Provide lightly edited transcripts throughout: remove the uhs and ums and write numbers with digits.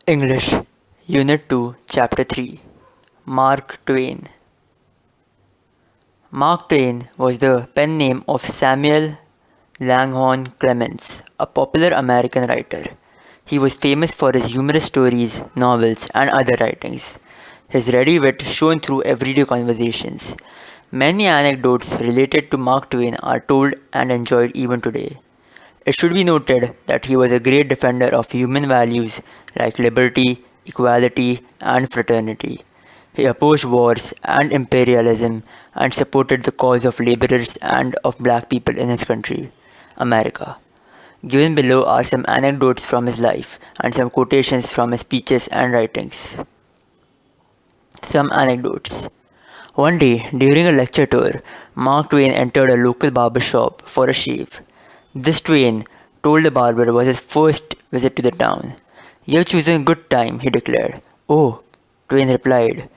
English, Unit 2, Chapter 3. Mark Twain. Mark Twain was the pen name of Samuel Langhorne Clemens, a popular American writer. He was famous for his humorous stories, novels, and other writings. His ready wit shone through everyday conversations. Many anecdotes related to Mark Twain are told and enjoyed even today. It should be noted that he was a great defender of human values like liberty, equality, and fraternity. He opposed wars and imperialism and supported the cause of laborers and of black people in his country, America. Given below are some anecdotes from his life and some quotations from his speeches and writings. Some anecdotes. One day, during a lecture tour, Mark Twain entered a local barber shop for a shave. This Twain told the barber was his first visit to the town. "You're choosing a good time," he declared. "Oh," Twain replied.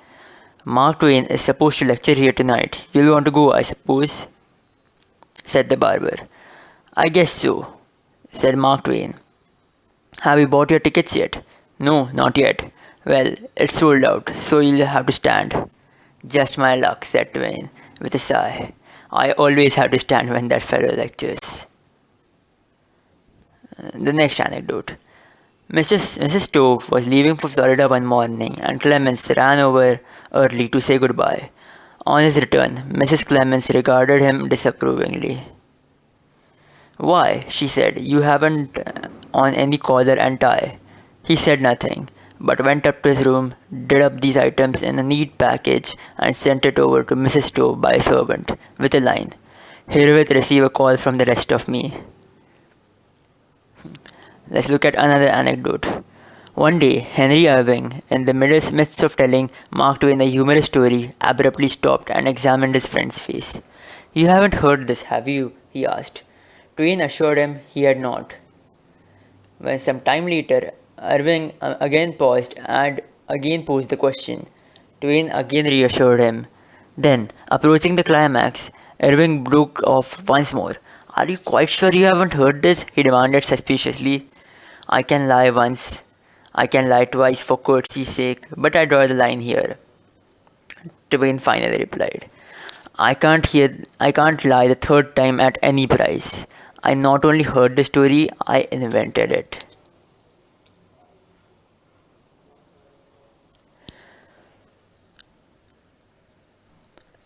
"Mark Twain is supposed to lecture here tonight. You'll want to go, I suppose?" said the barber. "I guess so," said Mark Twain. "Have you bought your tickets yet?" "No, not yet." "Well, it's sold out, so you'll have to stand." "Just my luck," said Twain, with a sigh. "I always have to stand when that fellow lectures." The next anecdote. Mrs. Stove was leaving for Florida one morning, and Clemens ran over early to say goodbye. On his return, Mrs. Clemens regarded him disapprovingly. "Why," she said, "you haven't on any collar and tie." He said nothing, but went up to his room, did up these items in a neat package, and sent it over to Mrs. Stove by a servant, with a line, "Herewith receive a call from the rest of me." Let's look at another anecdote. One day, Henry Irving, in the midst of telling Mark Twain a humorous story, abruptly stopped and examined his friend's face. "You haven't heard this, have you?" he asked. Twain assured him he had not. When some time later, Irving again paused and again posed the question, Twain again reassured him. Then, approaching the climax, Irving broke off once more. "Are you quite sure you haven't heard this?" he demanded suspiciously. "I can lie once. I can lie twice for courtesy's sake, but I draw the line here," Twain finally replied. I can't lie the third time at any price. I not only heard the story, I invented it."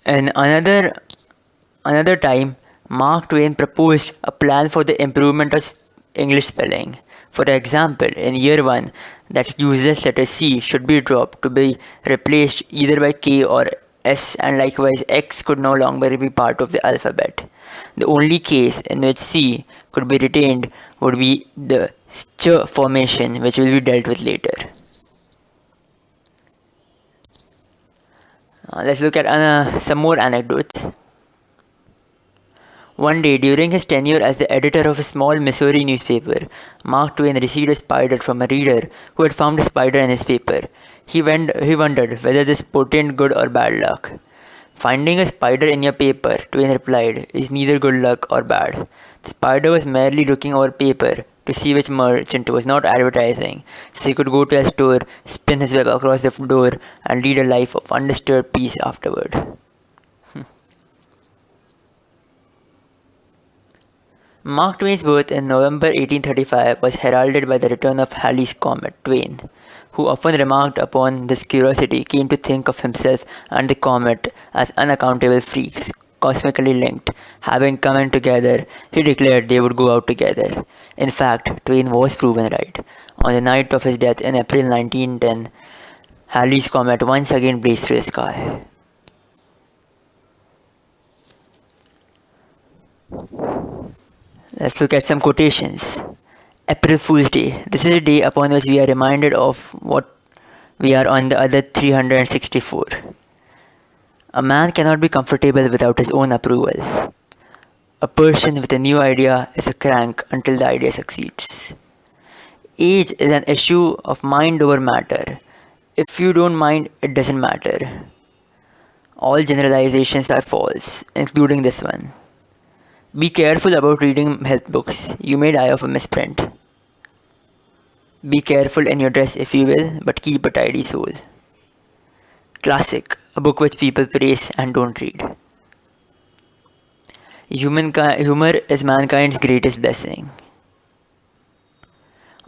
And another time, Mark Twain proposed a plan for the improvement of English spelling. For example, in year 1, that useless letter C should be dropped to be replaced either by K or S, and likewise X could no longer be part of the alphabet. The only case in which C could be retained would be the ch formation, which will be dealt with later. Let's look at some more anecdotes. One day, during his tenure as the editor of a small Missouri newspaper, Mark Twain received a spider from a reader who had found a spider in his paper. He wondered whether this portended good or bad luck. "Finding a spider in your paper," Twain replied, "is neither good luck or bad." The spider was merely looking over paper to see which merchant was not advertising, so he could go to a store, spin his web across the door, and lead a life of undisturbed peace afterward. Mark Twain's birth in November 1835 was heralded by the return of Halley's comet. Twain, who often remarked upon this curiosity, came to think of himself and the comet as unaccountable freaks, cosmically linked. Having come in together, he declared they would go out together. In fact, Twain was proven right. On the night of his death in April 1910, Halley's comet once again blazed through the sky. Let's look at some quotations. April Fool's Day. This is a day upon which we are reminded of what we are on the other 364. A man cannot be comfortable without his own approval. A person with a new idea is a crank until the idea succeeds. Age is an issue of mind over matter. If you don't mind, it doesn't matter. All generalizations are false, including this one. Be careful about reading health books. You may die of a misprint. Be careful in your dress if you will, but keep a tidy soul. Classic, a book which people praise and don't read. Humor is mankind's greatest blessing.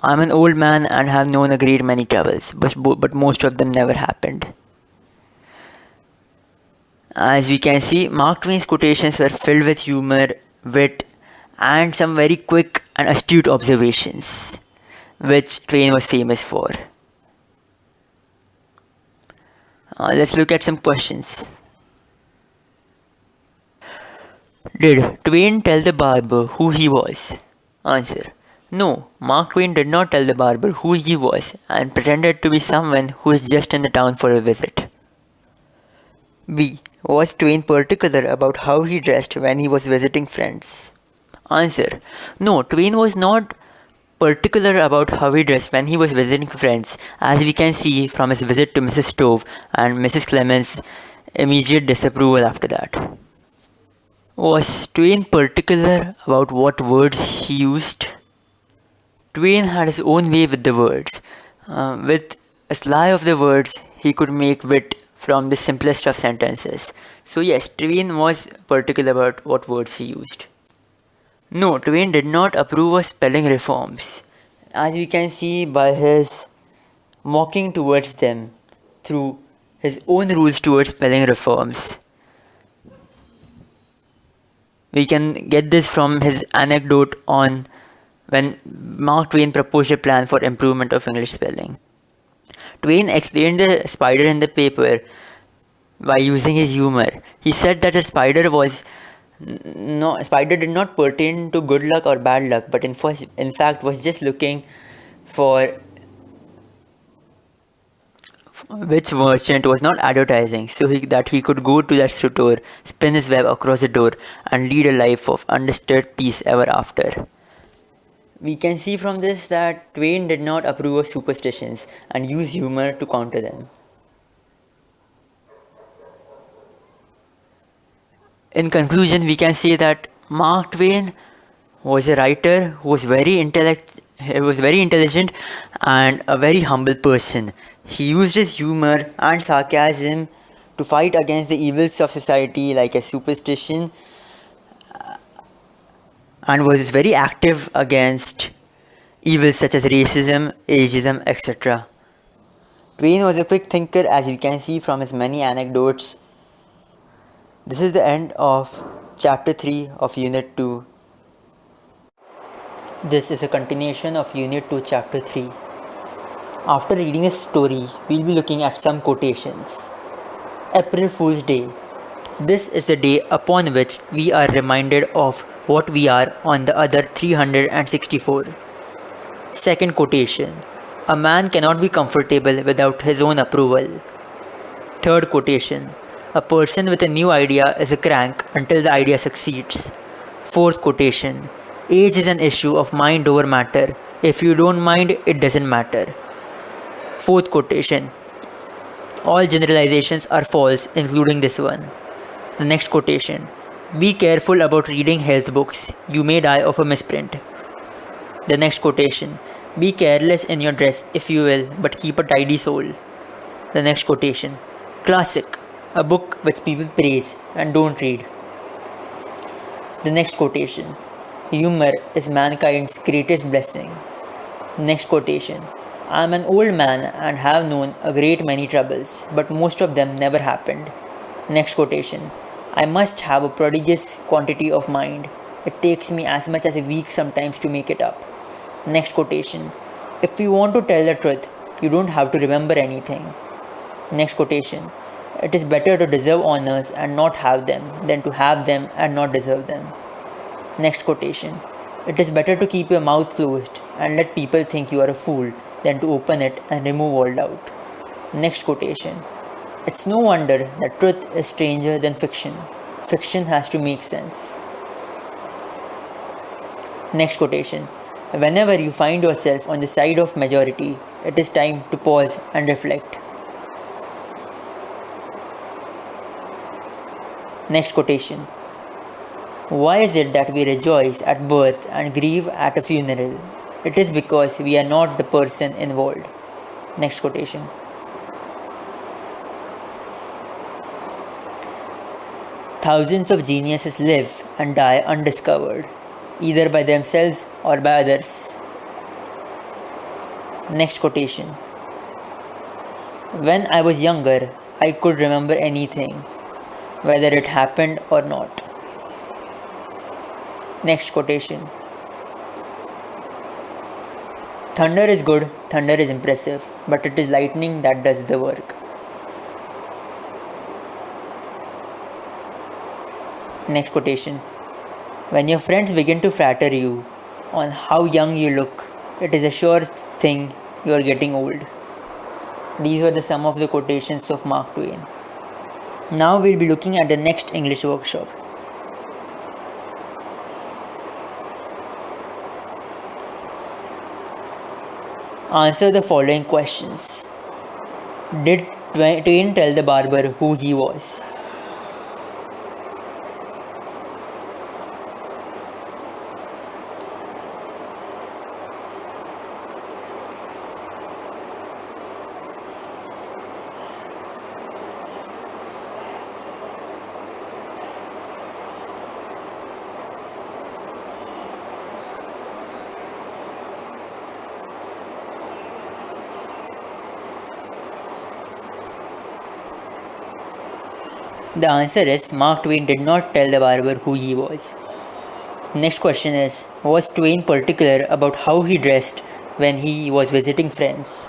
I'm an old man and have known a great many troubles, but most of them never happened. As we can see, Mark Twain's quotations were filled with humor, wit, and some very quick and astute observations, which Twain was famous for. Let's look at some questions. Did Twain tell the barber who he was? Answer. No, Mark Twain did not tell the barber who he was and pretended to be someone who is just in the town for a visit. B. Was Twain particular about how he dressed when he was visiting friends? Answer. No, Twain was not particular about how he dressed when he was visiting friends, as we can see from his visit to Mrs. Stove and Mrs. Clemens's immediate disapproval after that. Was Twain particular about what words he used? Twain had his own way with the words. With a sly of the words, he could make wit from the simplest of sentences. So yes, Twain was particular about what words he used. No, Twain did not approve of spelling reforms, as we can see by his mocking towards them through his own rules towards spelling reforms. We can get this from his anecdote on when Mark Twain proposed a plan for improvement of English spelling. Twain explained the spider in the paper by using his humor. He said that the spider did not pertain to good luck or bad luck, but in fact was just looking for which merchant was not advertising, so that he could go to that store, spin his web across the door, and lead a life of undisturbed peace ever after. We can see from this that Twain did not approve of superstitions and used humor to counter them. In conclusion, we can say that Mark Twain was a writer who was very intelligent and a very humble person. He used his humor and sarcasm to fight against the evils of society like a superstition, and was very active against evils such as racism, ageism, etc. Twain was a quick thinker, as you can see from his many anecdotes. This is the end of chapter 3 of unit 2. This is a continuation of unit 2 chapter 3. After reading a story, we'll be looking at some quotations. April Fool's Day. This is the day upon which we are reminded of what we are on the other 364. Second quotation. A man cannot be comfortable without his own approval. Third quotation. A person with a new idea is a crank until the idea succeeds. Fourth quotation. Age is an issue of mind over matter. If you don't mind, it doesn't matter. Fourth quotation. All generalizations are false, including this one. The next quotation. Be careful about reading Hell's books. You may die of a misprint. The next quotation. Be careless in your dress if you will, but keep a tidy soul. The next quotation. Classic. A book which people praise and don't read. The next quotation. Humor is mankind's greatest blessing. Next quotation. I am an old man and have known a great many troubles, but most of them never happened. Next quotation. I must have a prodigious quantity of mind. It takes me as much as a week sometimes to make it up. Next quotation. If you want to tell the truth, you don't have to remember anything. Next quotation. It is better to deserve honors and not have them than to have them and not deserve them. Next quotation. It is better to keep your mouth closed and let people think you are a fool than to open it and remove all doubt. Next quotation. It's no wonder that truth is stranger than fiction. Fiction has to make sense. Next quotation. Whenever you find yourself on the side of majority, it is time to pause and reflect. Next quotation. Why is it that we rejoice at birth and grieve at a funeral? It is because we are not the person involved. Next quotation. Thousands of geniuses live and die undiscovered, either by themselves or by others. Next quotation. When I was younger, I could remember anything, whether it happened or not. Next quotation. Thunder is good, thunder is impressive, but it is lightning that does the work. Next quotation. When your friends begin to flatter you on how young you look, it is a sure thing you are getting old. These were some of the quotations of Mark Twain. Now we'll be looking at the next English workshop. Answer the following questions. Did Twain tell the barber who he was? The answer is Mark Twain did not tell the barber who he was. Next question is, was Twain particular about how he dressed when he was visiting friends?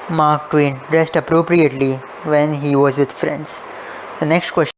Mark Twain dressed appropriately when he was with friends. The next question.